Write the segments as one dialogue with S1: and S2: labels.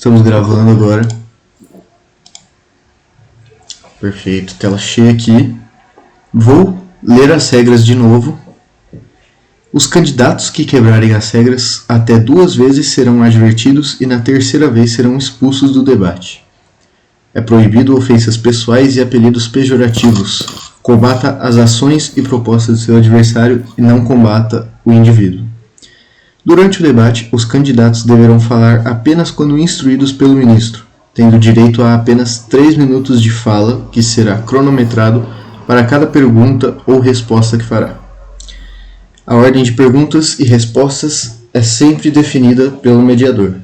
S1: Estamos gravando agora. Perfeito, tela cheia aqui. Vou ler as regras de novo. Os candidatos que quebrarem as regras até 2 vezes serão advertidos e na terceira vez serão expulsos do debate. É proibido ofensas pessoais e apelidos pejorativos. Combata as ações e propostas do seu adversário e não combata o indivíduo. Durante o debate, os candidatos deverão falar apenas quando instruídos pelo ministro, tendo direito a apenas 3 minutos de fala, que será cronometrado para cada pergunta ou resposta que fará. A ordem de perguntas e respostas é sempre definida pelo mediador.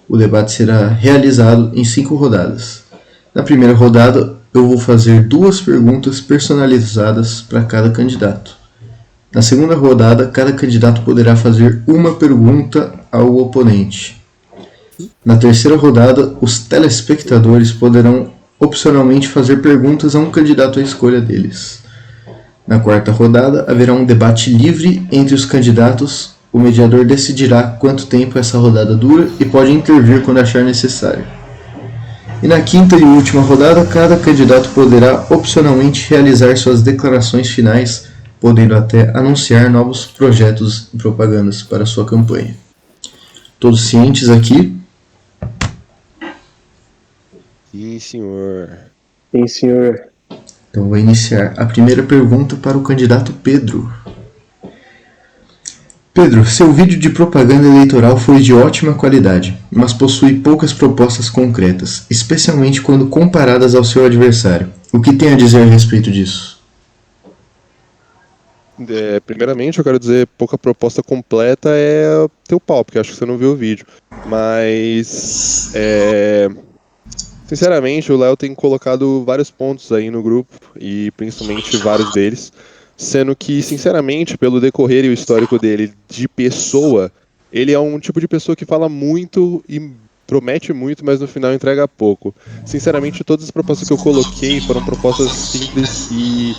S1: O debate será realizado em 5 rodadas. Na primeira rodada, eu vou fazer 2 perguntas personalizadas para cada candidato. Na segunda rodada, cada candidato poderá fazer uma pergunta ao oponente. Na terceira rodada, os telespectadores poderão opcionalmente fazer perguntas a um candidato à escolha deles. Na quarta rodada, haverá um debate livre entre os candidatos. O mediador decidirá quanto tempo essa rodada dura e pode intervir quando achar necessário. E na quinta e última rodada, cada candidato poderá opcionalmente realizar suas declarações finais, podendo até anunciar novos projetos e propagandas para sua campanha. Todos cientes aqui?
S2: Sim, senhor.
S3: Sim, senhor.
S1: Então vou iniciar. A primeira pergunta para o candidato Pedro. Pedro, seu vídeo de propaganda eleitoral foi de ótima qualidade, mas possui poucas propostas concretas, especialmente quando comparadas ao seu adversário. O que tem a dizer a respeito disso?
S2: Primeiramente, eu quero dizer, pouca proposta completa é teu pau, porque acho que você não viu o vídeo. Mas, sinceramente, o Léo tem colocado vários pontos aí no grupo, e principalmente vários deles, sendo que, sinceramente, pelo decorrer e o histórico dele de pessoa, ele é um tipo de pessoa que fala muito e promete muito, mas no final entrega pouco. Sinceramente, todas as propostas que eu coloquei foram propostas simples e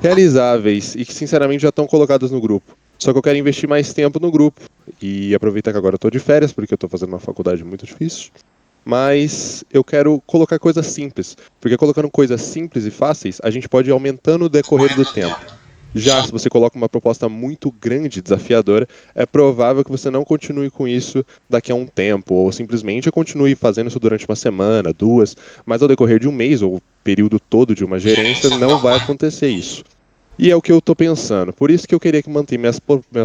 S2: realizáveis e que sinceramente já estão colocadas no grupo. Só que eu quero investir mais tempo no grupo e aproveitar que agora eu estou de férias, porque eu estou fazendo uma faculdade muito difícil. Mas eu quero colocar coisas simples, porque colocando coisas simples e fáceis, a gente pode ir aumentando o decorrer do tempo. Já se você coloca uma proposta muito grande, desafiadora, é provável que você não continue com isso daqui a um tempo, ou simplesmente continue fazendo isso durante uma semana, 2, mas ao decorrer de um mês, ou período todo de uma gerência, não vai acontecer isso. E é o que eu estou pensando. Por isso que eu queria que manter minhas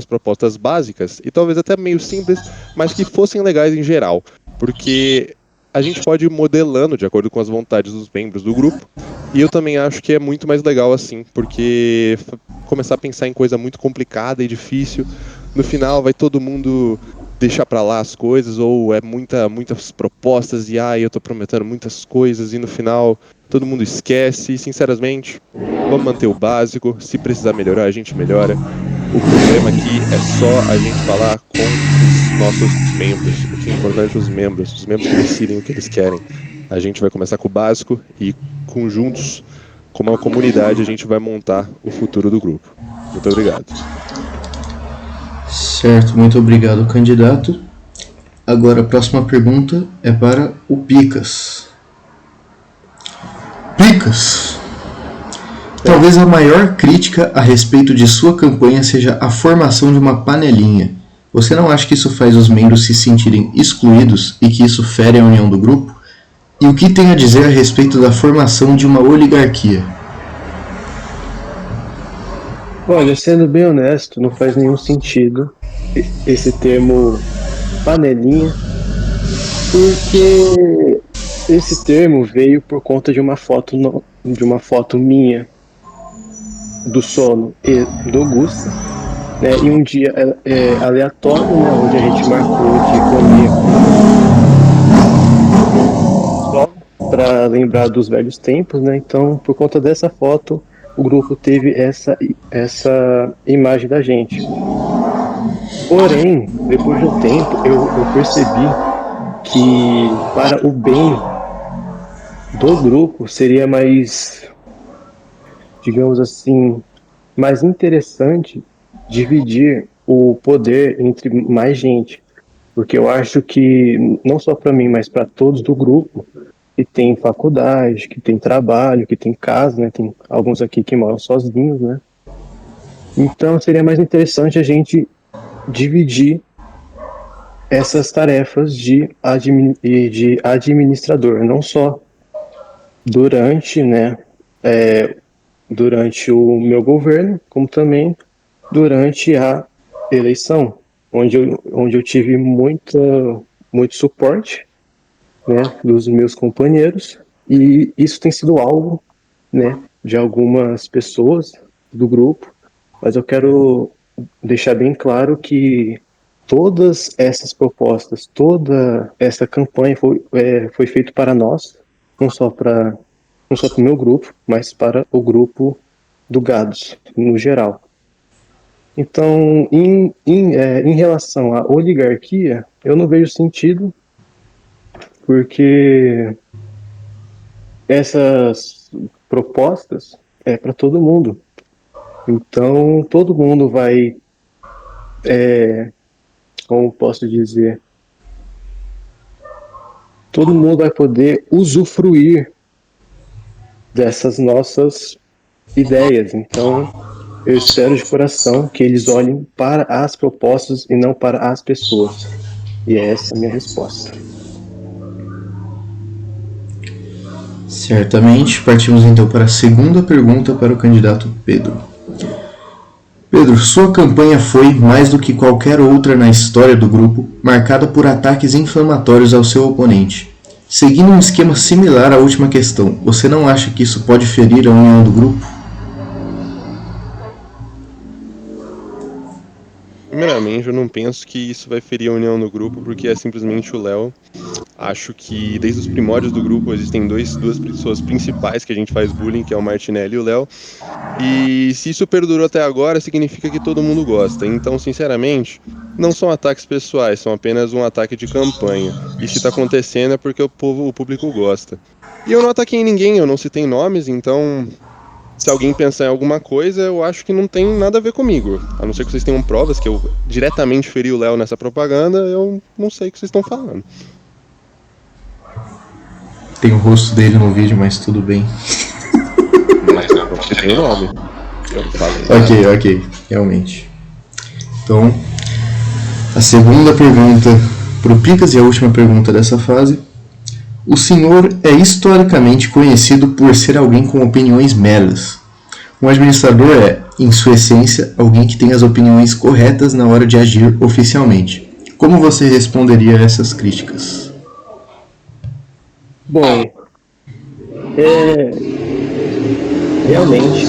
S2: propostas básicas, e talvez até meio simples, mas que fossem legais em geral. Porque a gente pode ir modelando de acordo com as vontades dos membros do grupo, e eu também acho que é muito mais legal assim, porque começar a pensar em coisa muito complicada e difícil, no final vai todo mundo deixar pra lá as coisas, ou é muitas propostas e eu tô prometendo muitas coisas e no final todo mundo esquece. E sinceramente, vamos manter o básico, se precisar melhorar a gente melhora. O problema aqui é só a gente falar com os nossos membros. O que é importante, os membros que decidem o que eles querem. A gente vai começar com o básico e juntos, como uma comunidade, a gente vai montar o futuro do grupo. Muito obrigado.
S1: Certo, muito obrigado, candidato. Agora a próxima pergunta é para o Picas. Picas! Talvez a maior crítica a respeito de sua campanha seja a formação de uma panelinha. Você não acha que isso faz os membros se sentirem excluídos e que isso fere a união do grupo? E o que tem a dizer a respeito da formação de uma oligarquia?
S3: Olha, sendo bem honesto, não faz nenhum sentido esse termo panelinha, porque esse termo veio por conta de uma foto minha do sono e do Gusta, né, em um dia aleatório, né, onde a gente marcou de comer só para lembrar dos velhos tempos, né? Então, por conta dessa foto, o grupo teve essa imagem da gente. Porém, depois de um tempo, eu percebi que para o bem do grupo seria mais, digamos assim, mais interessante dividir o poder entre mais gente. Porque eu acho que, não só para mim, mas para todos do grupo, que tem faculdade, que tem trabalho, que tem casa, né? Tem alguns aqui que moram sozinhos, né? Então seria mais interessante a gente dividir essas tarefas de administrador, não só durante, né, durante o meu governo, como também durante a eleição, onde eu tive muito suporte, né, dos meus companheiros, e isso tem sido alvo, né, de algumas pessoas do grupo, mas eu quero deixar bem claro que todas essas propostas, toda essa campanha foi feito para nós, não só para o meu grupo, mas para o grupo do Gados, no geral. Então, em relação à oligarquia, eu não vejo sentido, porque essas propostas é para todo mundo. Então, todo mundo vai, como posso dizer, todo mundo vai poder usufruir dessas nossas ideias. Então, eu espero de coração que eles olhem para as propostas e não para as pessoas. E é essa a minha resposta.
S1: Certamente, partimos então para a segunda pergunta para o candidato Pedro. Pedro, sua campanha foi, mais do que qualquer outra na história do grupo, marcada por ataques inflamatórios ao seu oponente. Seguindo um esquema similar à última questão, você não acha que isso pode ferir a união do grupo?
S2: Primeiramente, eu não penso que isso vai ferir a união do grupo, porque é simplesmente o Léo. Acho que desde os primórdios do grupo existem duas pessoas principais que a gente faz bullying, que é o Martinelli e o Léo. E se isso perdurou até agora, significa que todo mundo gosta. Então, sinceramente, não são ataques pessoais, são apenas um ataque de campanha. E se tá acontecendo é porque o público gosta. E eu não ataquei ninguém, eu não citei nomes, então se alguém pensar em alguma coisa, eu acho que não tem nada a ver comigo. A não ser que vocês tenham provas que eu diretamente feri o Léo nessa propaganda, eu não sei o que vocês estão falando.
S1: Tem o rosto dele no vídeo, mas tudo bem.
S2: Mas não, você tem o nome. Eu falei.
S1: Ok, realmente. Então, a segunda pergunta pro Picas e a última pergunta dessa fase. O senhor é historicamente conhecido por ser alguém com opiniões merdas. Um administrador é, em sua essência, alguém que tem as opiniões corretas na hora de agir oficialmente. Como você responderia a essas críticas?
S3: Bom, realmente,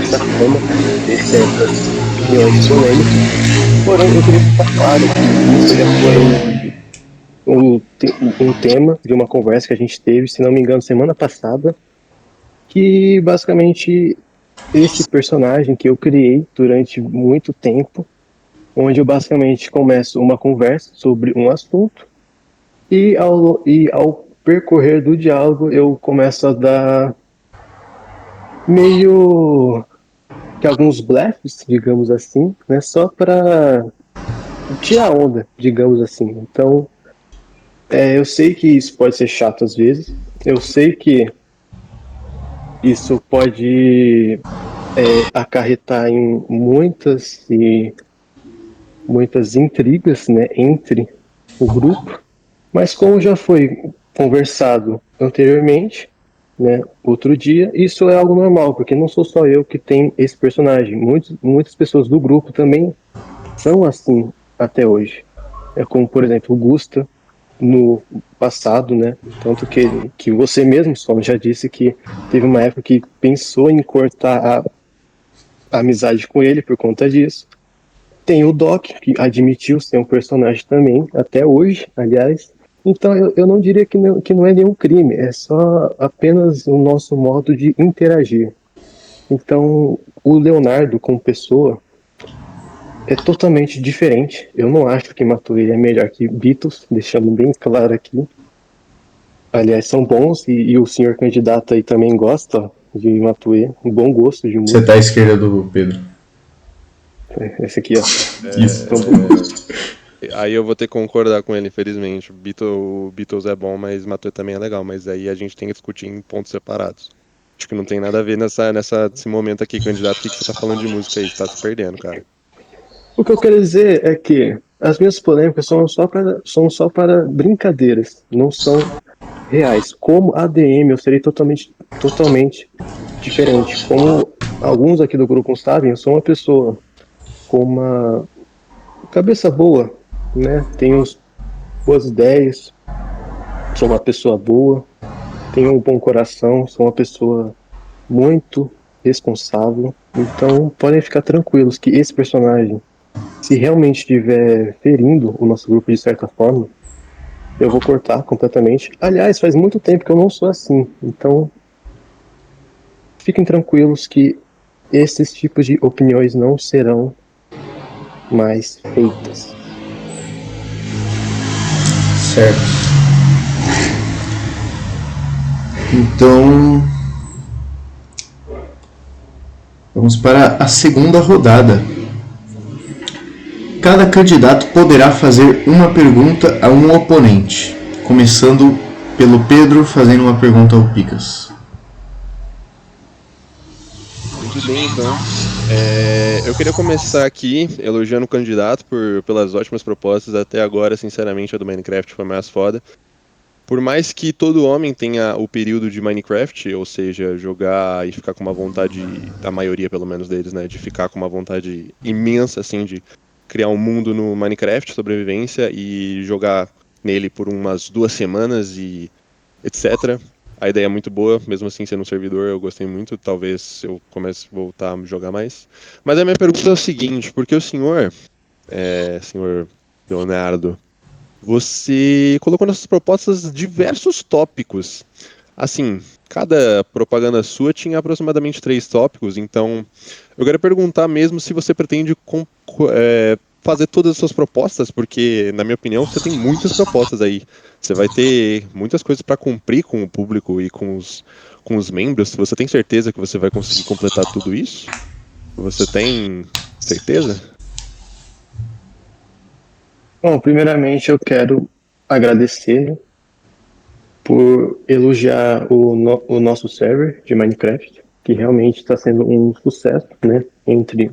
S3: essa fama de certas opiniões polêmicas, porém eu queria ficar claro que isso já foi um tema de uma conversa que a gente teve, se não me engano, semana passada, que basicamente esse personagem que eu criei durante muito tempo, onde eu basicamente começo uma conversa sobre um assunto e ao percorrer do diálogo eu começo a dar meio que alguns blefs, digamos assim, né, só para tirar onda, digamos assim. Então, eu sei que isso pode ser chato às vezes, eu sei que isso pode acarretar em muitas intrigas, né, entre o grupo, mas como já foi conversado anteriormente, né, outro dia, isso é algo normal, porque não sou só eu que tenho esse personagem, muitas pessoas do grupo também são assim até hoje. É como, por exemplo, o Gusta, no passado, né? Tanto que você mesmo, Som, já disse que teve uma época que pensou em cortar a amizade com ele por conta disso. Tem o Doc, que admitiu ser um personagem também, até hoje, aliás. Então eu não diria que não é nenhum crime, é só apenas o nosso modo de interagir. Então, o Leonardo, como pessoa, é totalmente diferente. Eu não acho que Matuê é melhor que Beatles, deixando bem claro aqui. Aliás, são bons e o senhor candidato aí também gosta de Matuê, um bom gosto de música.
S1: Você tá à esquerda do Pedro.
S3: Esse aqui, ó.
S1: Isso.
S3: São bom gosto.
S2: Aí eu vou ter que concordar com ele, infelizmente. O Beatles é bom, mas Matuê também é legal. Mas aí a gente tem que discutir em pontos separados. Acho que não tem nada a ver nesse momento aqui, candidato. O que você tá falando de música aí? Você tá se perdendo, cara.
S3: O que eu quero dizer é que as minhas polêmicas são só para brincadeiras, não são reais. Como ADM, eu serei totalmente diferente. Como alguns aqui do grupo sabem, eu sou uma pessoa com uma cabeça boa, né? Tenho boas ideias, sou uma pessoa boa, tenho um bom coração, sou uma pessoa muito responsável. Então podem ficar tranquilos que esse personagem, se realmente estiver ferindo o nosso grupo de certa forma, eu vou cortar completamente. Aliás, faz muito tempo que eu não sou assim, então fiquem tranquilos que esses tipos de opiniões não serão mais feitas.
S1: Certo. Então, vamos para a segunda rodada. Cada candidato poderá fazer uma pergunta a um oponente, começando pelo Pedro fazendo uma pergunta ao Picas.
S2: Muito bem, então. Eu queria começar aqui elogiando o candidato pelas ótimas propostas. Até agora, sinceramente, a do Minecraft foi mais foda. Por mais que todo homem tenha o período de Minecraft, ou seja, jogar e ficar com uma vontade, a maioria pelo menos deles, né, de ficar com uma vontade imensa, assim, de criar um mundo no Minecraft, sobrevivência, e jogar nele por umas 2 semanas e etc. A ideia é muito boa, mesmo assim sendo um servidor, eu gostei muito, talvez eu comece a voltar a jogar mais. Mas a minha pergunta é o seguinte, porque o senhor Leonardo, você colocou nessas propostas diversos tópicos. Assim, cada propaganda sua tinha aproximadamente 3 tópicos, então eu quero perguntar mesmo se você pretende fazer todas as suas propostas, porque, na minha opinião, você tem muitas propostas aí. Você vai ter muitas coisas para cumprir com o público e com os membros. Você tem certeza que você vai conseguir completar tudo isso? Você tem certeza?
S3: Bom, primeiramente eu quero agradecer, né, por elogiar o nosso server de Minecraft, que realmente está sendo um sucesso, né, entre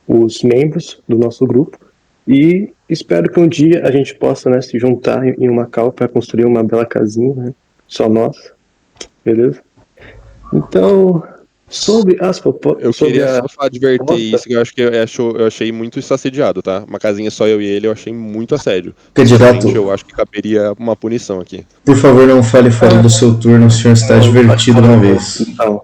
S3: os membros do nosso grupo. E espero que um dia a gente possa, né, se juntar em uma call para construir uma bela casinha, né, só nós, beleza? Então, sobre as propostas...
S2: Eu queria só adverter isso, que eu acho que eu achei muito isso assediado, tá? Uma casinha só eu e ele, eu achei muito assédio.
S1: Candidato,
S2: Eu acho que caberia uma punição aqui.
S1: por favor, não fale fora do seu turno, o senhor está divertido uma vez.
S3: Então,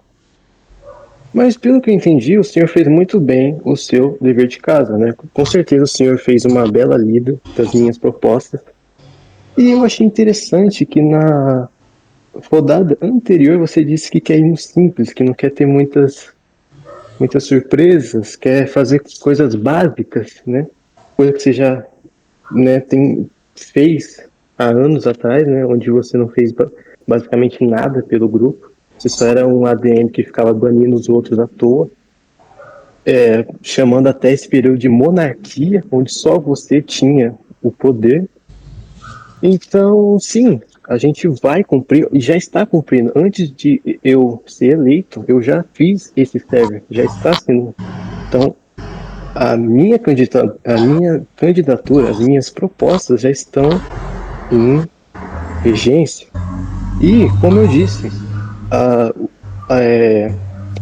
S3: mas pelo que eu entendi, o senhor fez muito bem o seu dever de casa, né? Com certeza o senhor fez uma bela lida das minhas propostas. E eu achei interessante que na rodada anterior você disse que quer ir no simples, que não quer ter muitas surpresas, quer fazer coisas básicas, né? Coisa que você já, né, fez há anos atrás, né? Onde você não fez basicamente nada pelo grupo. Você só era um ADM que ficava banindo os outros à toa. Chamando até esse período de monarquia, onde só você tinha o poder. Então, sim, a gente vai cumprir, e já está cumprindo. Antes de eu ser eleito, eu já fiz esse server, já está sendo. Então, a minha candidatura, as minhas propostas já estão em vigência. E, como eu disse,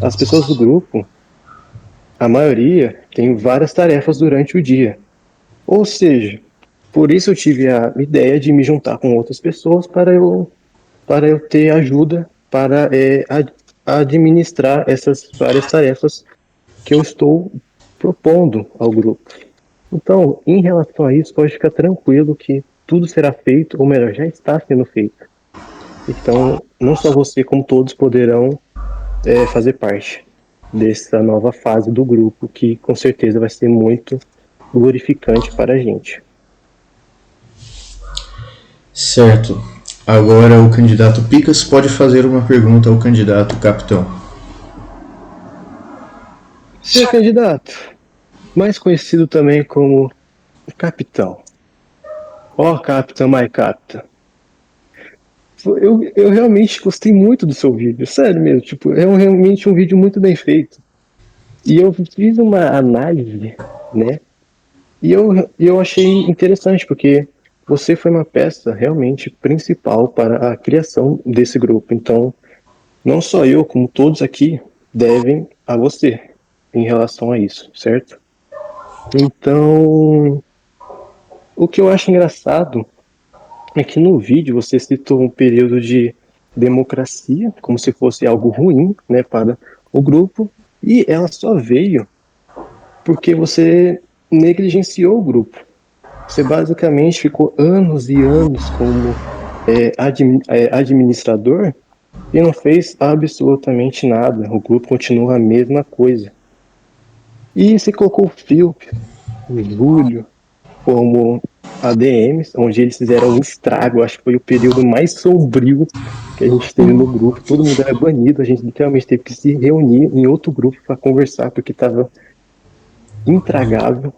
S3: as pessoas do grupo, a maioria tem várias tarefas durante o dia. Ou seja, por isso eu tive a ideia de me juntar com outras pessoas para eu ter ajuda para administrar essas várias tarefas que eu estou propondo ao grupo. Então, em relação a isso, pode ficar tranquilo que tudo será feito, ou melhor, já está sendo feito. Então, não só você, como todos poderão fazer parte dessa nova fase do grupo, que com certeza vai ser muito glorificante para a gente.
S1: Certo. Agora o candidato Picas pode fazer uma pergunta ao candidato Capitão.
S3: Senhor candidato, mais conhecido também como Capitão, Ó, Capitã, my Capitã. Eu realmente gostei muito do seu vídeo, sério mesmo. Tipo, é realmente um vídeo muito bem feito. E eu fiz uma análise, né? E eu achei interessante, porque você foi uma peça realmente principal para a criação desse grupo. Então, não só eu, como todos aqui, devem a você em relação a isso, certo? Então, o que eu acho engraçado é que no vídeo você citou um período de democracia, como se fosse algo ruim, né, para o grupo, e ela só veio porque você negligenciou o grupo. Você basicamente ficou anos e anos como administrador e não fez absolutamente nada. O grupo continua a mesma coisa. E você colocou o Philp, o Júlio, como ADMs, onde eles fizeram um estrago. Acho que foi o período mais sombrio que a gente teve no grupo. Todo mundo era banido, a gente literalmente teve que se reunir em outro grupo para conversar, porque estava intragável,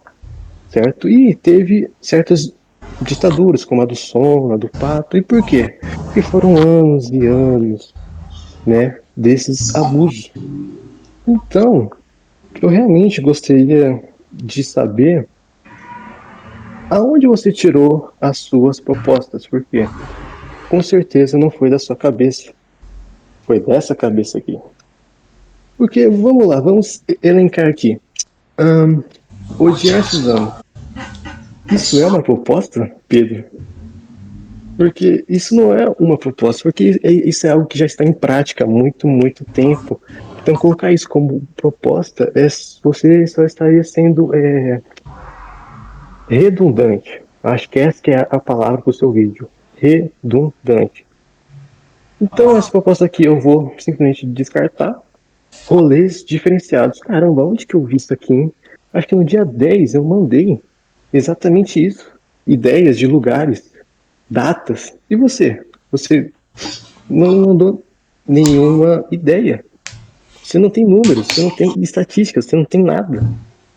S3: certo? E teve certas ditaduras, como a do Som, a do Pato. E por quê? Porque foram anos e anos, né, desses abusos. Então, eu realmente gostaria de saber aonde você tirou as suas propostas, por quê? Com certeza não foi da sua cabeça, foi dessa cabeça aqui. Porque, vamos lá, vamos elencar aqui. Odiar Suzano. Isso é uma proposta, Pedro? Porque isso não é uma proposta, porque isso é algo que já está em prática há muito, muito tempo. Então, colocar isso como proposta, você só estaria sendo redundante. Acho que essa que é a palavra para o seu vídeo. Redundante. Então, essa proposta aqui eu vou simplesmente descartar. Rolês diferenciados. Caramba, onde que eu vi isso aqui, hein? Acho que no dia 10 eu mandei exatamente isso. Ideias de lugares, datas. E você? Você não mandou nenhuma ideia. Você não tem números, você não tem estatísticas, você não tem nada.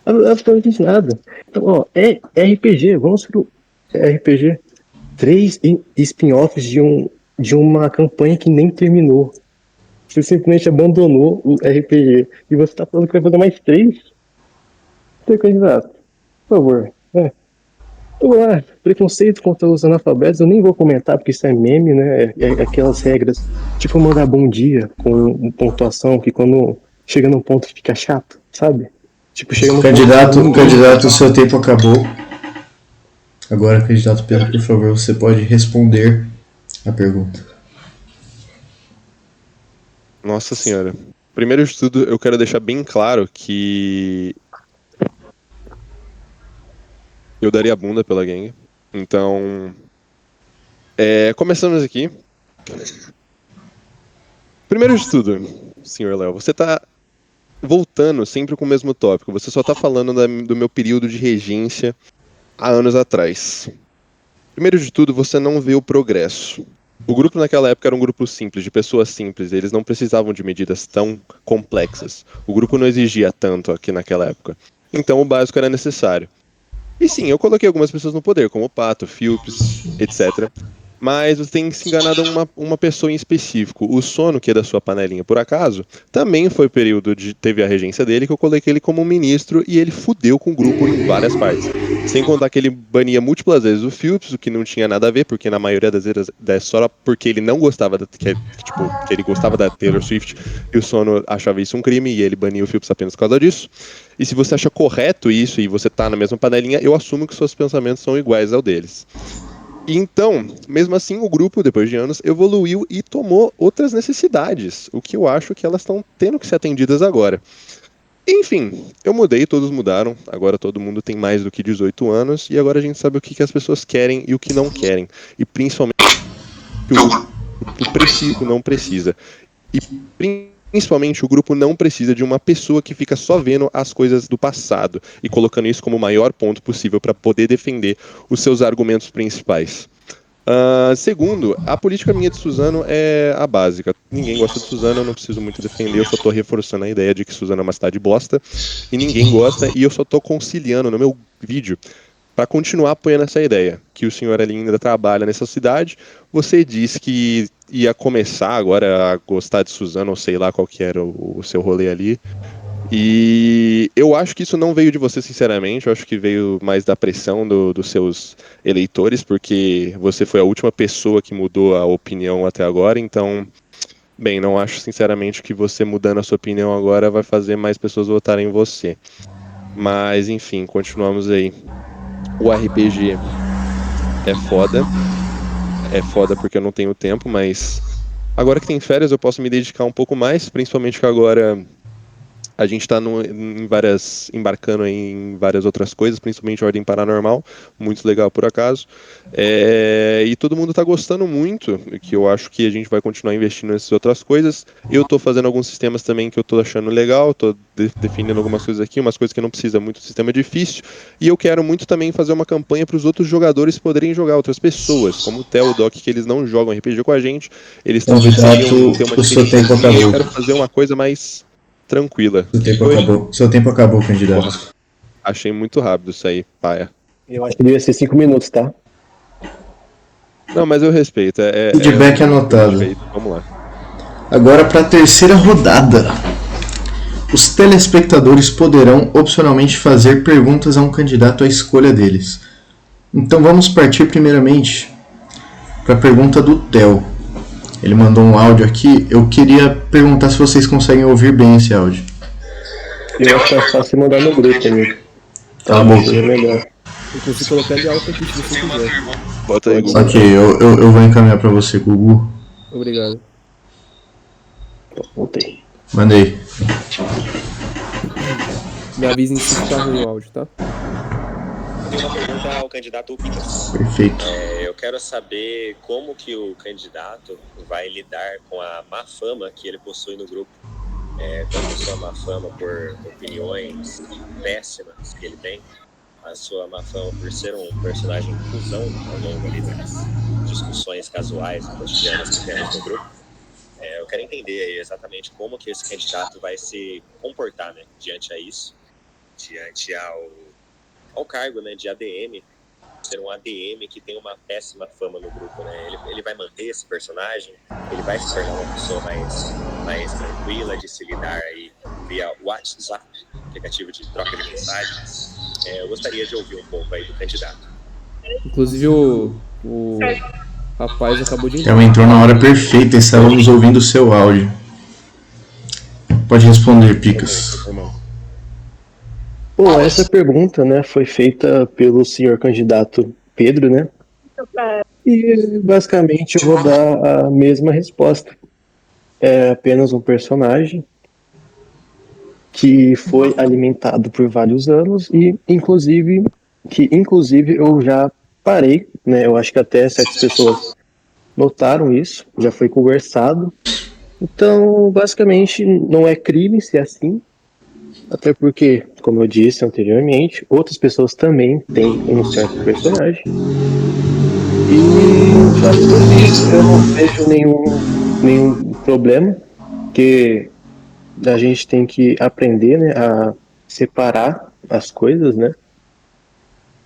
S3: Absolutamente nada. Então, ó, é RPG, vamos pro RPG. 3 spin-offs de uma campanha que nem terminou. Você simplesmente abandonou o RPG. E você tá falando que vai fazer mais 3? Seu candidato, por favor. Vamos lá, preconceito contra os analfabetos, eu nem vou comentar porque isso é meme, né? É aquelas regras, tipo mandar bom dia com pontuação que quando chega num ponto fica chato, sabe? Tipo, chega num
S1: Candidato,
S3: ponto.
S1: candidato, seu tempo acabou. Agora, candidato Pedro, por favor, você pode responder a pergunta.
S2: Nossa senhora. Primeiro de tudo, eu quero deixar bem claro que eu daria a bunda pela gangue. Então, começamos aqui. Primeiro de tudo, senhor Léo, você tá voltando sempre com o mesmo tópico. Você só tá falando do meu período de regência há anos atrás. Primeiro de tudo, você não vê o progresso. O grupo naquela época era um grupo simples, de pessoas simples. Eles não precisavam de medidas tão complexas. O grupo não exigia tanto aqui naquela época. Então o básico era necessário. E sim, eu coloquei algumas pessoas no poder, como o Pato, Philps, etc. Mas você tem se enganado uma pessoa em específico. O Sono, que é da sua panelinha por acaso, também foi período de teve a regência dele, que eu coloquei ele como ministro e ele fudeu com o grupo em várias partes. Sem contar que ele bania múltiplas vezes o Philps, o que não tinha nada a ver, porque na maioria das vezes é só porque ele não gostava que ele gostava da Taylor Swift e o Sono achava isso um crime e ele bania o Philps apenas por causa disso. E se você acha correto isso e você tá na mesma panelinha, eu assumo que seus pensamentos são iguais ao deles. Então, mesmo assim, o grupo, depois de anos, evoluiu e tomou outras necessidades, o que eu acho que elas estão tendo que ser atendidas agora. Enfim, eu mudei, todos mudaram, agora todo mundo tem mais do que 18 anos, e agora a gente sabe o que as pessoas querem e o que não querem, e principalmente o que o grupo não precisa. E principalmente o grupo não precisa de uma pessoa que fica só vendo as coisas do passado e colocando isso como o maior ponto possível para poder defender os seus argumentos principais. Segundo, a política minha de Suzano é a básica. Ninguém gosta de Suzano, eu não preciso muito defender, eu só tô reforçando a ideia de que Suzano é uma cidade bosta e ninguém gosta, e eu só tô conciliando no meu vídeo para continuar apoiando essa ideia, que o senhor ali ainda trabalha nessa cidade. Você disse que ia começar agora a gostar de Suzano, ou sei lá qual que era o seu rolê ali. E eu acho que isso não veio de você, sinceramente. Eu acho que veio mais da pressão dos seus eleitores, porque você foi a última pessoa que mudou a opinião até agora. Então, bem, não acho, sinceramente, que você mudando a sua opinião agora vai fazer mais pessoas votarem em você. Mas, enfim, continuamos aí. O RPG é foda. É foda porque eu não tenho tempo, mas agora que tem férias eu posso me dedicar um pouco mais, principalmente que agora a gente tá embarcando aí em várias outras coisas, principalmente Ordem Paranormal, muito legal por acaso. E todo mundo tá gostando muito, que eu acho que a gente vai continuar investindo nessas outras coisas. Eu tô fazendo alguns sistemas também que eu tô achando legal, tô definindo algumas coisas aqui, umas coisas que não precisa muito, sistema difícil. E eu quero muito também fazer uma campanha para os outros jogadores poderem jogar, outras pessoas, como o Theo, o Doc, que eles não jogam RPG com a gente, eles estão queriam ter uma
S1: o seu tempo
S2: experiência e eu
S1: acabou.
S2: quero fazer uma coisa mais tranquila.
S1: Seu tempo acabou, candidato.
S2: Porra, achei muito rápido isso aí, paia.
S3: Eu acho que devia ser 5 minutos, tá?
S2: Não, mas eu respeito.
S1: Feedback
S2: um
S1: anotado.
S2: respeito. Vamos lá.
S1: Agora para a terceira rodada. Os telespectadores poderão opcionalmente fazer perguntas a um candidato à escolha deles. Então vamos partir primeiramente para a pergunta do Theo. Ele mandou um áudio aqui. Eu queria perguntar se vocês conseguem ouvir bem esse áudio.
S3: Eu acho que é fácil mandar no grupo, amigo.
S1: Cala a boca.
S3: Seria melhor.
S4: Eu consigo colocar ele alto aqui se você quiser.
S2: Bota aí, Google.
S1: Ok, eu vou encaminhar para você, Gugu.
S4: Obrigado.
S3: Voltei.
S1: Mandei.
S4: Me avisem se tá ruim o áudio, tá?
S5: Eu tenho uma pergunta ao candidato Picas.
S1: Perfeito.
S5: Eu quero saber como que o candidato vai lidar com a má fama que ele possui no grupo. Tanto a sua má fama por opiniões péssimas que ele tem, a sua má fama por ser um personagem cuzão ao longo ali das discussões casuais, cotidianas que temos no grupo. Eu quero entender aí exatamente como que esse candidato vai se comportar, né, diante a isso, diante ao cargo, né, de ADM, ser um ADM que tem uma péssima fama no grupo, né? Ele vai manter esse personagem, ele vai se tornar uma pessoa mais tranquila de se lidar aí via WhatsApp, aplicativo de troca de mensagens. Eu gostaria de ouvir um pouco aí do candidato.
S4: Inclusive o rapaz acabou de entrar.
S1: Ela entrou na hora perfeita, estávamos ouvindo o seu áudio. Pode responder, Picas.
S3: Bom, essa pergunta, né, foi feita pelo senhor candidato Pedro, né? E basicamente eu vou dar a mesma resposta. É apenas um personagem que foi alimentado por vários anos e inclusive eu já parei, né? Eu acho que até 7 pessoas notaram isso, já foi conversado. Então, basicamente, não é crime se é assim. Até porque, como eu disse anteriormente, outras pessoas também têm um certo personagem. E já por isso eu não vejo nenhum problema, porque a gente tem que aprender, né, a separar as coisas, né?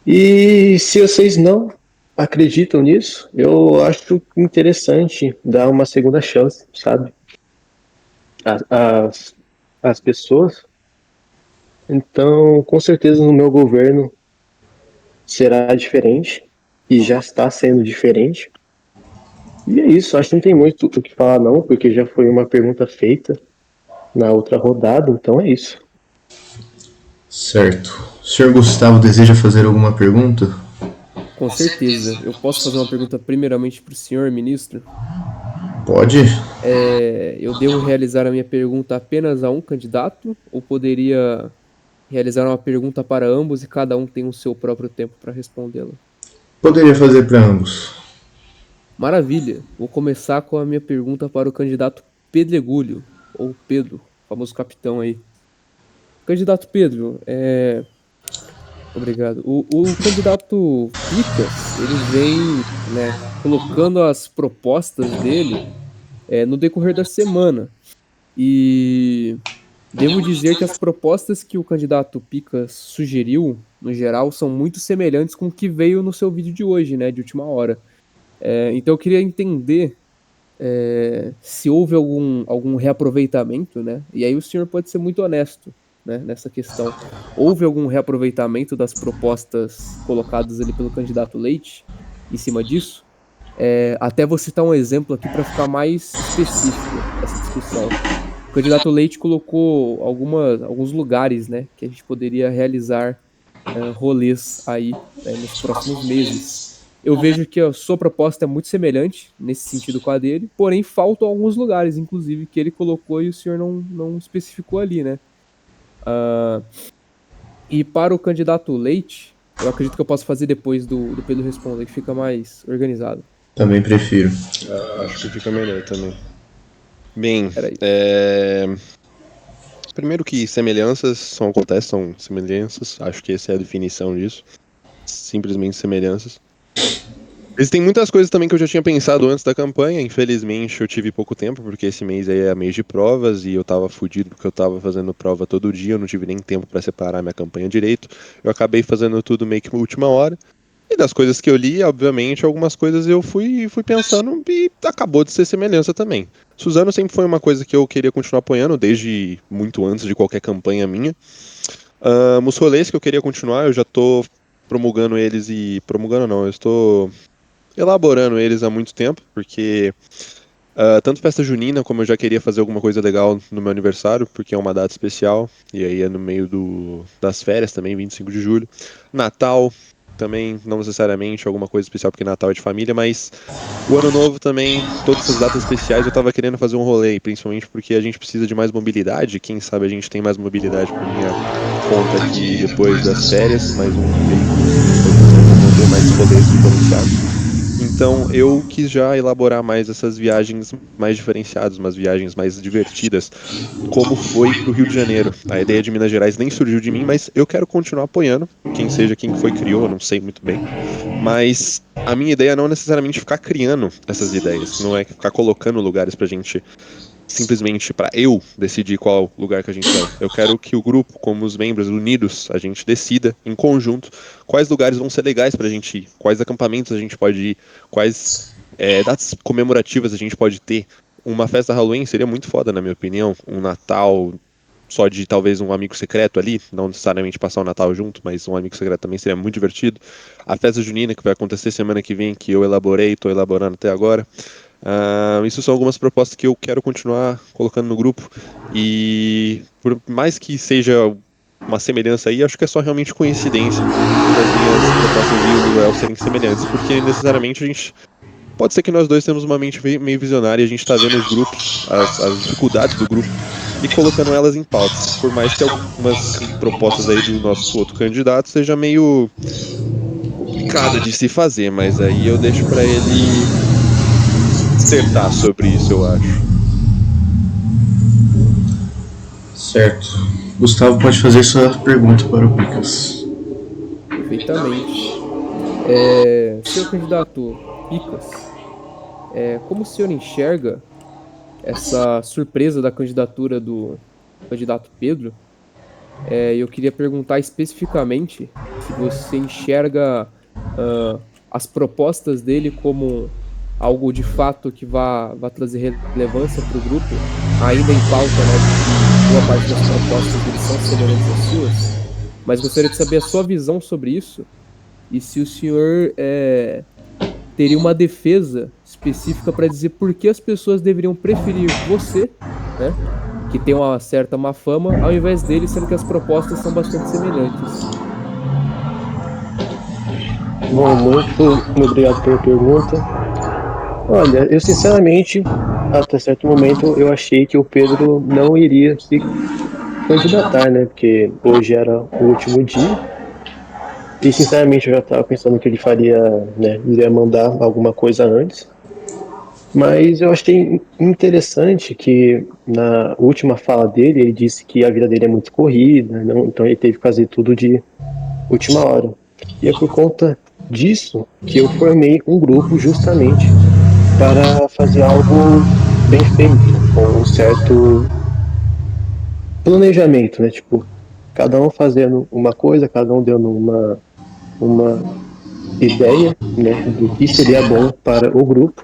S3: E se vocês não acreditam nisso, eu acho interessante dar uma segunda chance, sabe? As pessoas. Então, com certeza no meu governo será diferente e já está sendo diferente. E é isso, acho que não tem muito o que falar não, porque já foi uma pergunta feita na outra rodada, então é isso.
S1: Certo. O senhor Gustavo deseja fazer alguma pergunta?
S4: Com certeza. Eu posso fazer uma pergunta primeiramente para o senhor ministro?
S1: Pode.
S4: Eu devo realizar a minha pergunta apenas a um candidato? Ou poderia realizar uma pergunta para ambos e cada um tem o seu próprio tempo para respondê-la?
S1: Poderia fazer para ambos.
S4: Maravilha. Vou começar com a minha pergunta para o candidato Pedregulho, ou Pedro, famoso capitão aí. Candidato Pedro, obrigado. O candidato Picas, ele vem, né, colocando as propostas dele no decorrer da semana. E Devo dizer que as propostas que o candidato Picas sugeriu, no geral, são muito semelhantes com o que veio no seu vídeo de hoje, né, de última hora. Então eu queria entender se houve algum reaproveitamento, né? E aí o senhor pode ser muito honesto, né, nessa questão. Houve algum reaproveitamento das propostas colocadas ali pelo candidato Leite em cima disso? Até vou citar um exemplo aqui para ficar mais específico essa discussão. O candidato Leite colocou alguns lugares, né, que a gente poderia realizar rolês aí nos próximos meses. Eu vejo que a sua proposta é muito semelhante nesse sentido com a dele, porém faltam alguns lugares, inclusive, que ele colocou e o senhor não especificou ali, né? E para o candidato Leite, eu acredito que eu posso fazer depois do Pedro responder, que fica mais organizado.
S1: Também prefiro.
S2: Acho que fica melhor também. Bem,
S4: Peraí.
S2: Primeiro que semelhanças são semelhanças, acho que essa é a definição disso. Simplesmente semelhanças. Existem muitas coisas também que eu já tinha pensado antes da campanha, infelizmente eu tive pouco tempo, porque esse mês aí é mês de provas e eu tava fudido porque eu tava fazendo prova todo dia, eu não tive nem tempo pra separar minha campanha direito, eu acabei fazendo tudo meio que na última hora, e das coisas que eu li, obviamente, algumas coisas eu fui pensando e acabou de ser semelhança também. Suzano sempre foi uma coisa que eu queria continuar apoiando, desde muito antes de qualquer campanha minha. Os rolês que eu queria continuar, eu já tô promulgando eles eu estou elaborando eles há muito tempo, porque tanto festa junina, como eu já queria fazer alguma coisa legal no meu aniversário, porque é uma data especial, e aí é no meio das férias também, 25 de julho. Natal, também, não necessariamente alguma coisa especial, porque Natal é de família, mas o Ano Novo também, todas essas datas especiais, eu tava querendo fazer um rolê, principalmente porque a gente precisa de mais mobilidade, quem sabe a gente tem mais mobilidade por minha conta aqui depois das férias, mais um veículo, ter mais rolês diferenciados. Então eu quis já elaborar mais essas viagens mais diferenciadas, umas viagens mais divertidas, como foi pro Rio de Janeiro. A ideia de Minas Gerais nem surgiu de mim, mas eu quero continuar apoiando, quem seja quem foi criou, eu não sei muito bem. Mas a minha ideia não é necessariamente ficar criando essas ideias, não é ficar colocando lugares pra gente simplesmente para eu decidir qual lugar que a gente vai. Eu quero que o grupo, como os membros unidos, a gente decida em conjunto quais lugares vão ser legais pra gente ir, quais acampamentos a gente pode ir, quais datas comemorativas a gente pode ter. Uma festa Halloween seria muito foda, na minha opinião. Um Natal só de talvez um amigo secreto ali, não necessariamente passar o Natal junto, mas um amigo secreto também seria muito divertido. A festa junina que vai acontecer semana que vem, que eu estou elaborando até agora. Isso são algumas propostas que eu quero continuar colocando no grupo, e por mais que seja uma semelhança aí, acho que é só realmente coincidência das minhas propostas e o Léo serem semelhantes, porque necessariamente a gente pode ser que nós dois temos uma mente meio visionária e a gente tá vendo os grupos, as dificuldades do grupo e colocando elas em pautas, por mais que algumas propostas aí do nosso outro candidato seja meio complicada de se fazer, mas aí eu deixo pra ele dissertar sobre isso, eu acho.
S1: Certo. Gustavo pode fazer sua pergunta para o Picas.
S4: Perfeitamente. Senhor candidato Picas, como o senhor enxerga essa surpresa da candidatura do candidato Pedro? Eu queria perguntar especificamente se você enxerga as propostas dele como algo de fato que vá trazer relevância para o grupo, ainda em pauta, né, de que boa parte das propostas dele são semelhantes às suas, mas gostaria de saber a sua visão sobre isso e se o senhor teria uma defesa específica para dizer por que as pessoas deveriam preferir você, né, que tem uma certa má fama, ao invés dele, sendo que as propostas são bastante semelhantes.
S3: Bom, muito obrigado pela pergunta. Olha, eu sinceramente, até certo momento, eu achei que o Pedro não iria se candidatar, né? Porque hoje era o último dia. E sinceramente eu já estava pensando que ele faria, né? Iria mandar alguma coisa antes. Mas eu achei interessante que na última fala dele, ele disse que a vida dele é muito corrida, não, então ele teve que fazer tudo de última hora. E é por conta disso que eu formei um grupo justamente para fazer algo bem feito, com um certo planejamento, né? Tipo, cada um fazendo uma coisa, cada um dando uma ideia, né, do que seria bom para o grupo,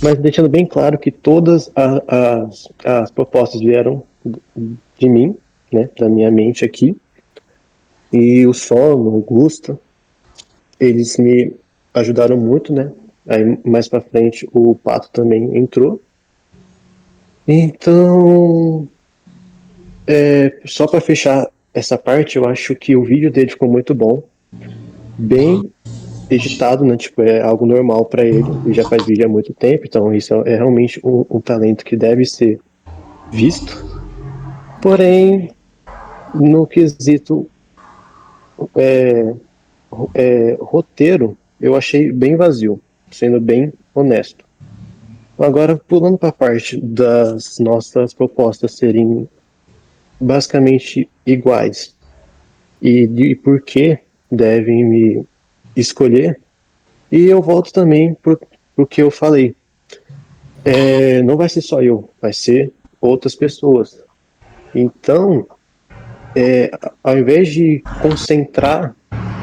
S3: mas deixando bem claro que todas as propostas vieram de mim, né, da minha mente aqui, e o Sono, o Gusto, eles me ajudaram muito, né? Aí mais pra frente o Pato também entrou. Então, só para fechar essa parte, eu acho que o vídeo dele ficou muito bom, bem editado, né? Tipo, é algo normal para ele. Ele já faz vídeo há muito tempo, então isso é realmente um talento que deve ser visto. Porém, no quesito roteiro, eu achei bem vazio, sendo bem honesto. Agora, pulando para a parte das nossas propostas serem basicamente iguais e de por que devem me escolher, e eu volto também pro que eu falei. Não vai ser só eu, vai ser outras pessoas. Então, ao invés de concentrar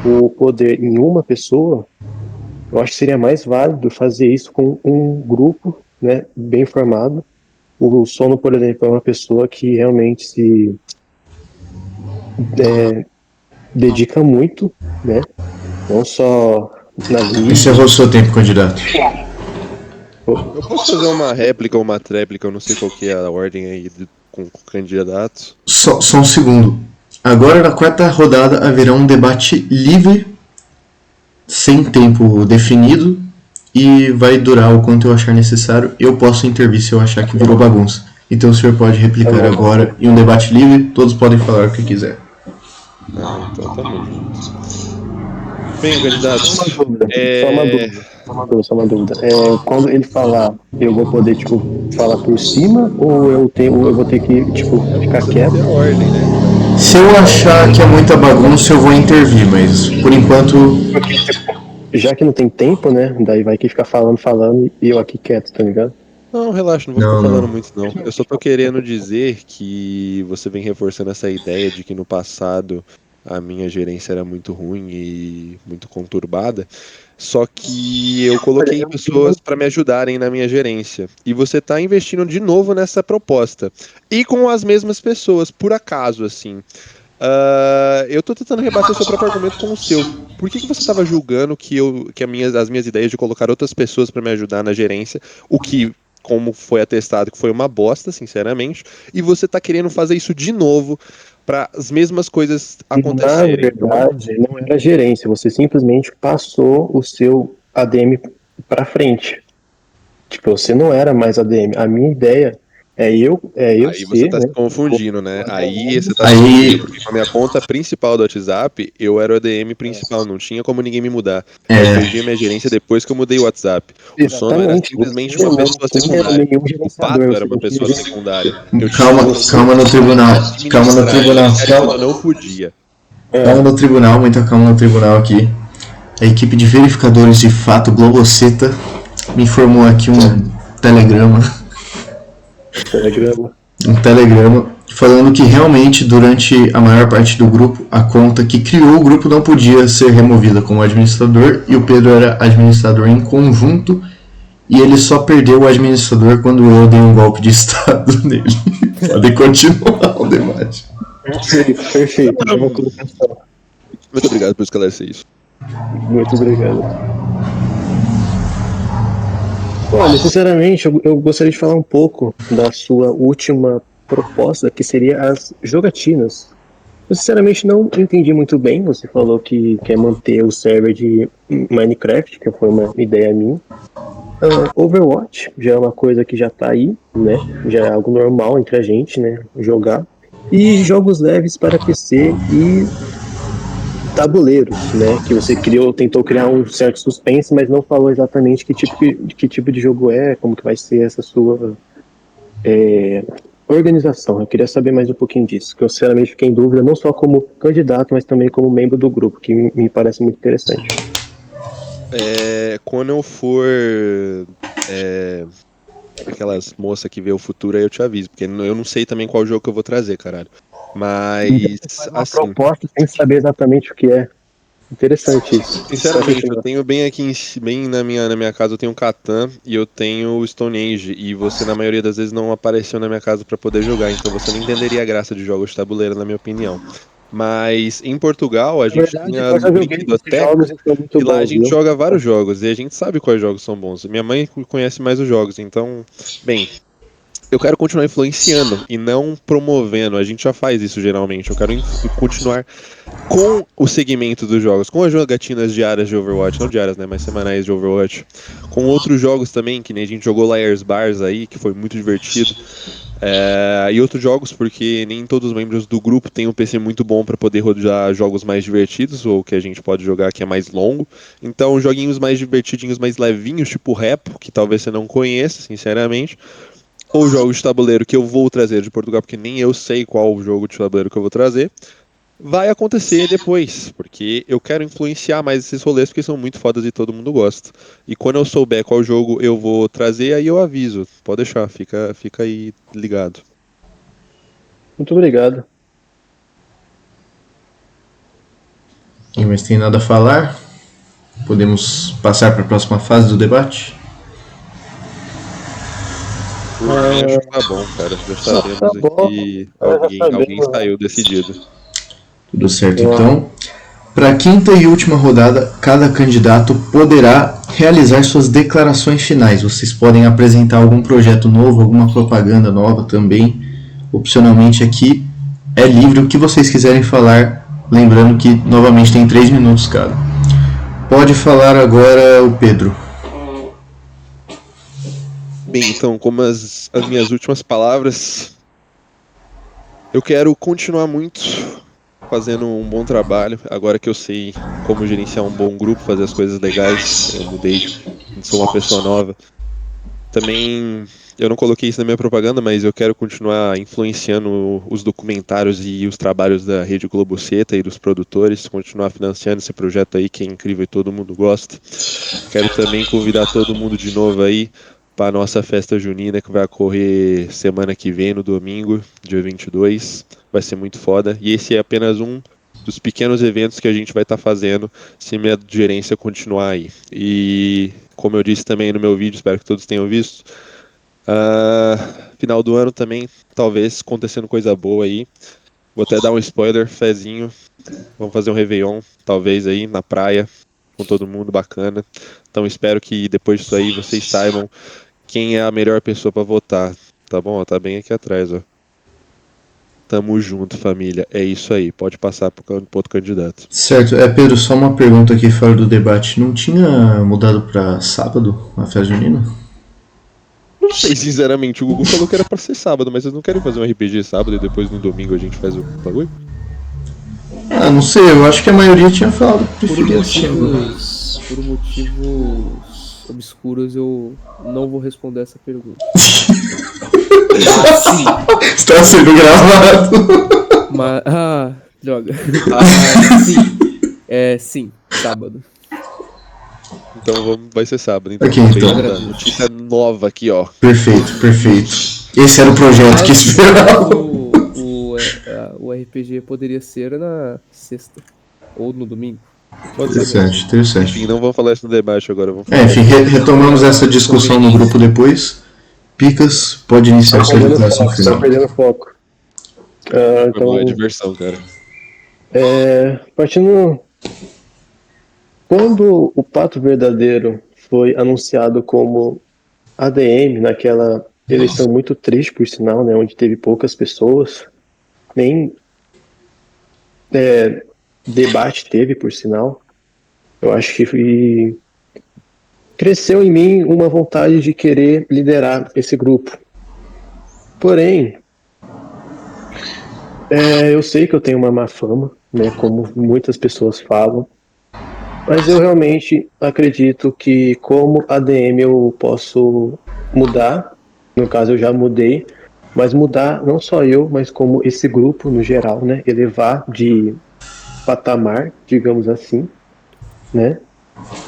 S3: o poder em uma pessoa, eu acho que seria mais válido fazer isso com um grupo, né, bem formado. O Sono, por exemplo, é uma pessoa que realmente se dedica muito, né, não só na mídia.
S1: Encerrou o seu tempo, candidato.
S2: Eu posso fazer uma réplica ou uma tréplica, eu não sei qual que é a ordem aí com candidatos.
S1: Só um segundo. Agora, na quarta rodada, haverá um debate livre, sem tempo definido, e vai durar o quanto eu achar necessário. Eu posso intervir se eu achar que virou bagunça. Então o senhor pode replicar agora em um debate livre, todos podem falar o que quiser.
S2: Então tá bom. Bem, candidatos.
S3: Só uma dúvida. Quando ele falar, eu vou poder, tipo, falar por cima ou eu vou ter que, tipo, ficar quieto?
S2: É a ordem, né?
S1: Se eu achar que é muita bagunça, eu vou intervir, mas por enquanto.
S3: Já que não tem tempo, né? Daí vai que ficar falando e eu aqui quieto, tá ligado?
S2: Não, relaxa, não vou ficar falando muito não. Eu só tô querendo dizer que você vem reforçando essa ideia de que no passado a minha gerência era muito ruim e muito conturbada. Só que eu coloquei pessoas para me ajudarem na minha gerência. E você tá investindo de novo nessa proposta. E com as mesmas pessoas, por acaso, assim. Eu tô tentando rebater o seu próprio argumento com o seu. Por que você estava julgando que as minhas ideias de colocar outras pessoas para me ajudar na gerência, o que, como foi atestado, que foi uma bosta, sinceramente, e você tá querendo fazer isso de novo para as mesmas coisas acontecerem?
S3: Na verdade, não era gerência, você simplesmente passou o seu ADM para frente. Tipo, você não era mais ADM. A minha ideia aí
S2: você tá se confundindo, né? Aí você tá se confundindo, porque com a minha conta principal do WhatsApp, eu era o ADM principal, não tinha como ninguém me mudar. Eu perdi a minha gerência depois que eu mudei o WhatsApp. O Sono era simplesmente uma pessoa secundária. O Pato era uma pessoa secundária.
S1: Calma no tribunal. Calma no tribunal.
S2: Eu não podia.
S1: Calma no tribunal, muita calma no tribunal aqui. A equipe de verificadores de fato, Globoceta, me informou aqui um telegrama falando que realmente durante a maior parte do grupo a conta que criou o grupo não podia ser removida como administrador e o Pedro era administrador em conjunto e ele só perdeu o administrador quando eu dei um golpe de estado nele. Pode continuar o debate.
S3: Perfeito.
S2: Muito obrigado por esclarecer isso.
S3: Muito obrigado. Olha, sinceramente, eu gostaria de falar um pouco da sua última proposta, que seria as jogatinas. Eu sinceramente não entendi muito bem. Você falou que quer manter o server de Minecraft, que foi uma ideia minha. Overwatch já é uma coisa que já tá aí, né? Já é algo normal entre a gente, né? Jogar. E jogos leves para PC e tabuleiros, né? Que você tentou criar um certo suspense, mas não falou exatamente que tipo de jogo é, como que vai ser essa sua organização. Eu queria saber mais um pouquinho disso, que eu sinceramente fiquei em dúvida, não só como candidato, mas também como membro do grupo, que me parece muito interessante.
S2: Quando eu for aquelas moças que vê o futuro, aí eu te aviso, porque eu não sei também qual jogo que eu vou trazer, caralho. Mas,
S3: Uma
S2: assim,
S3: proposta sem saber exatamente o que é. Interessante isso.
S2: sinceramente, eu tenho bem aqui, bem na minha casa, eu tenho um Catan e eu tenho o Stone Age, e você, na maioria das vezes, não apareceu na minha casa pra poder jogar, então você não entenderia a graça de jogos de tabuleiro, na minha opinião. Mas, em Portugal, a
S3: Na
S2: gente
S3: verdade,
S2: tem a
S3: eu já joguei esses
S2: Brinquedoteca,
S3: jogos e são muito
S2: e lá a
S3: bons,
S2: gente
S3: viu?
S2: joga vários jogos, e a gente sabe quais jogos são bons. Minha mãe conhece mais os jogos, então, bem, eu quero continuar influenciando e não promovendo. A gente já faz isso geralmente. Eu quero continuar com o segmento dos jogos, com as jogatinas diárias de Overwatch, não diárias, né, mas semanais de Overwatch, com outros jogos também, que nem a gente jogou Liars Bars aí, que foi muito divertido. E outros jogos, porque nem todos os membros do grupo têm um PC muito bom para poder rodar jogos mais divertidos, ou que a gente pode jogar que é mais longo. Então, joguinhos mais divertidinhos, mais levinhos, tipo Repo, que talvez você não conheça, sinceramente. Ou jogos de tabuleiro que eu vou trazer de Portugal, porque nem eu sei qual o jogo de tabuleiro que eu vou trazer. Vai acontecer depois, porque eu quero influenciar mais esses rolês, porque são muito fodas e todo mundo gosta. E quando eu souber qual jogo eu vou trazer, aí eu aviso. Pode deixar, fica aí ligado.
S3: Muito obrigado.
S1: E mais tem nada a falar? Podemos passar para a próxima fase do debate?
S2: Eu acho que tá bom, cara. Já sabemos
S3: Tá bom.
S2: que
S3: Já
S2: alguém
S3: sabemos, né?
S2: saiu decidido.
S1: Tudo certo,
S3: Boa.
S1: então. Para a quinta e última rodada, cada candidato poderá realizar suas declarações finais. Vocês podem apresentar algum projeto novo, alguma propaganda nova também. Opcionalmente aqui é livre o que vocês quiserem falar. Lembrando que novamente tem 3 minutos cada. Pode falar agora o Pedro.
S2: Bem, então, como as minhas últimas palavras, eu quero continuar muito fazendo um bom trabalho. Agora que eu sei como gerenciar um bom grupo, fazer as coisas legais, eu mudei, sou uma pessoa nova. Também, eu não coloquei isso na minha propaganda, mas eu quero continuar influenciando os documentários e os trabalhos da Rede Globoceta e dos produtores, continuar financiando esse projeto aí que é incrível e todo mundo gosta. Quero também convidar todo mundo de novo aí para a nossa festa junina que vai ocorrer semana que vem, no domingo, dia 22. Vai ser muito foda. E esse é apenas um dos pequenos eventos que a gente vai estar fazendo se minha gerência continuar aí. E como eu disse também no meu vídeo, espero que todos tenham visto, final do ano também, talvez acontecendo coisa boa aí. Vou até dar um spoiler, fezinho. Vamos fazer um Réveillon, talvez aí, na praia, com todo mundo, bacana. Então espero que depois disso aí vocês saibam quem é a melhor pessoa para votar. Tá bom? Ó, tá bem aqui atrás, ó. Tamo junto, família. É isso aí. Pode passar pro outro candidato.
S1: Certo. Pedro, só uma pergunta aqui fora do debate. Não tinha mudado para sábado a festa junina?
S2: Não sei, sinceramente. O Gugu falou que era pra ser sábado, mas vocês não querem fazer um RPG sábado e depois no domingo a gente faz o bagulho?
S1: Não sei. Eu acho que a maioria tinha falado que
S4: Por
S1: preferia assim.
S4: motivos obscuros, eu não vou responder essa pergunta.
S1: Está sendo gravado.
S4: Mas, droga. Sim, sábado.
S2: Então vai ser sábado. Então,
S1: Ok, então.
S2: Notícia nova aqui, ó.
S1: Perfeito. Esse era o projeto que esperava.
S4: O RPG poderia ser na sexta ou no domingo.
S1: Interessante.
S2: Enfim, não vamos falar isso no debate agora. Vamos falar
S1: Enfim, retomamos essa discussão no grupo depois. Picas, pode iniciar sua declaração
S3: Tá
S1: final.
S3: perdendo foco.
S2: Então... É diversão, cara.
S3: Partindo... Quando o Pato Verdadeiro foi anunciado como ADM, naquela eleição muito triste, por sinal, né, onde teve poucas pessoas, nem debate teve, por sinal, eu acho que cresceu em mim uma vontade de querer liderar esse grupo. Porém, eu sei que eu tenho uma má fama, né, como muitas pessoas falam, mas eu realmente acredito que como ADM eu posso mudar, no caso eu já mudei, mas mudar não só eu, mas como esse grupo no geral, né, elevar de patamar, digamos assim, né.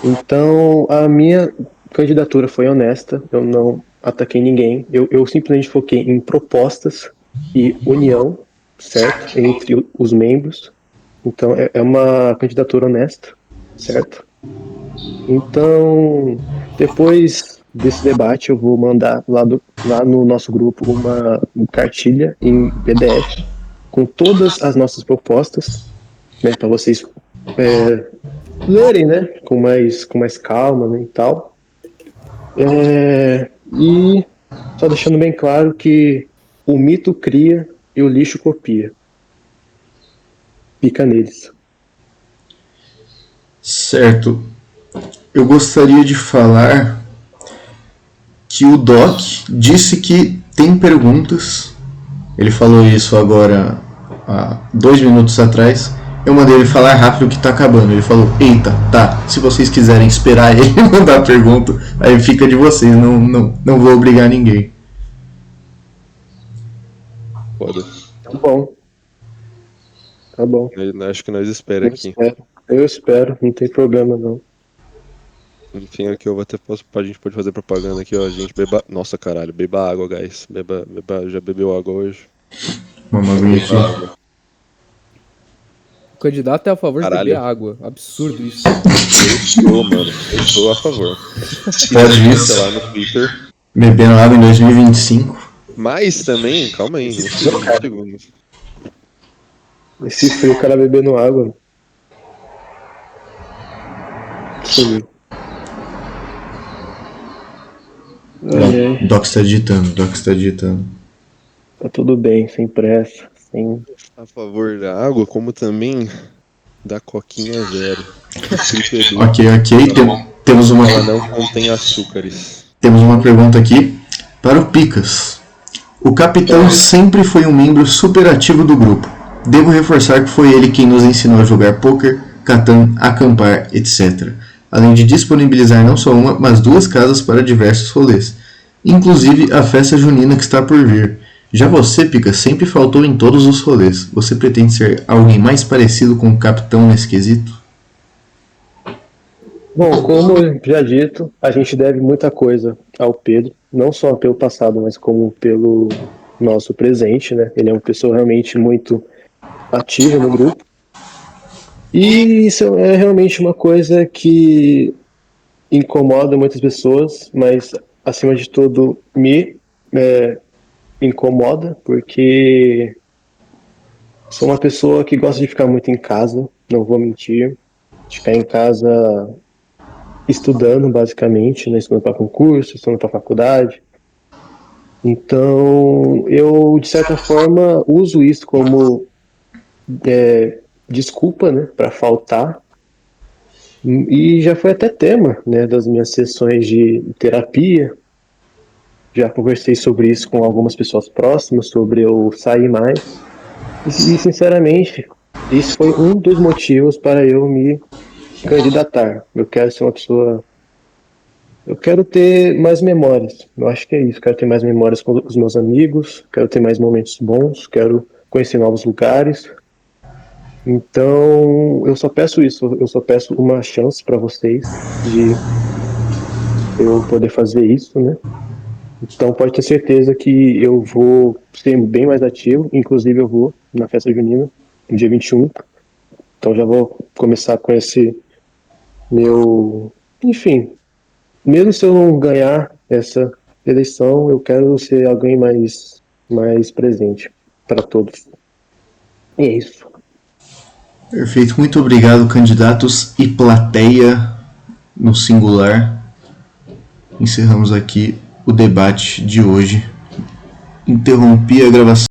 S3: Então a minha candidatura foi honesta, eu não ataquei ninguém. Eu simplesmente foquei em propostas e união, certo? Entre os membros. Então, é uma candidatura honesta, certo? Então, depois desse debate, eu vou mandar lá no nosso grupo uma cartilha em PDF com todas as nossas propostas, né, para vocês lerem, né, com mais calma, né, e tal. E só deixando bem claro que o mito cria e o lixo copia. Fica neles.
S1: Certo. Eu gostaria de falar que o Doc disse que tem perguntas. Ele falou isso agora há 2 minutos atrás. Eu mandei ele falar rápido que tá acabando. Ele falou, eita, tá, se vocês quiserem esperar ele mandar a pergunta, aí fica de vocês, não vou obrigar ninguém.
S2: Foda.
S3: Tá bom. Tá bom.
S2: Acho que nós esperamos aqui.
S3: Eu espero, não tem problema não.
S2: Enfim, aqui eu vou até a gente pode fazer propaganda aqui, ó. A gente beba. Nossa, caralho, beba água, guys. Já bebeu água hoje?
S1: Vamos abrir aqui.
S4: O candidato é a favor de
S2: Caralho.
S4: beber água. Absurdo isso.
S2: Eu sou, mano. Eu sou a favor.
S1: Pode isso.
S2: Sei lá no Twitter.
S1: Bebendo água em 2025.
S2: Mas também, calma aí, uns segundos.
S3: Esse frio, o cara bebendo água. Sumiu.
S1: O Doc está digitando.
S3: Tá tudo bem, sem pressa, sem...
S2: A favor da água, como também da coquinha zero.
S1: Ok. Temos uma...
S2: Ela não contém açúcares.
S1: Temos uma pergunta aqui para o Picas. O capitão sempre foi um membro super ativo do grupo. Devo reforçar que foi ele quem nos ensinou a jogar poker, Catan, acampar, etc. Além de disponibilizar não só uma, mas 2 casas para diversos rolês. Inclusive a festa junina que está por vir. Já você, Picas, sempre faltou em todos os rolês. Você pretende ser alguém mais parecido com o capitão nesse quesito?
S3: Bom, como já dito, a gente deve muita coisa ao Pedro, não só pelo passado, mas como pelo nosso presente, né? Ele é uma pessoa realmente muito ativa no grupo. E isso é realmente uma coisa que incomoda muitas pessoas, mas acima de tudo me incomoda, porque sou uma pessoa que gosta de ficar muito em casa, não vou mentir, de ficar em casa estudando basicamente, né, estudando para concurso, estudando para faculdade. Então eu de certa forma uso isso como desculpa, né, para faltar. E já foi até tema, né, das minhas sessões de terapia. Já conversei sobre isso com algumas pessoas próximas, sobre eu sair mais. E sinceramente, isso foi um dos motivos para eu me candidatar. Eu quero ser uma pessoa... Eu quero ter mais memórias. Eu acho que é isso. Quero ter mais memórias com os meus amigos. Quero ter mais momentos bons. Quero conhecer novos lugares. Então, eu só peço isso. Eu só peço uma chance para vocês de eu poder fazer isso, né? Então, pode ter certeza que eu vou ser bem mais ativo. Inclusive, eu vou na festa junina, no dia 21. Então, já vou começar com esse meu... Enfim, mesmo se eu não ganhar essa eleição, eu quero ser alguém mais presente para todos. E é isso.
S1: Perfeito, muito obrigado, candidatos e plateia no singular. Encerramos aqui o debate de hoje. Interrompi a gravação.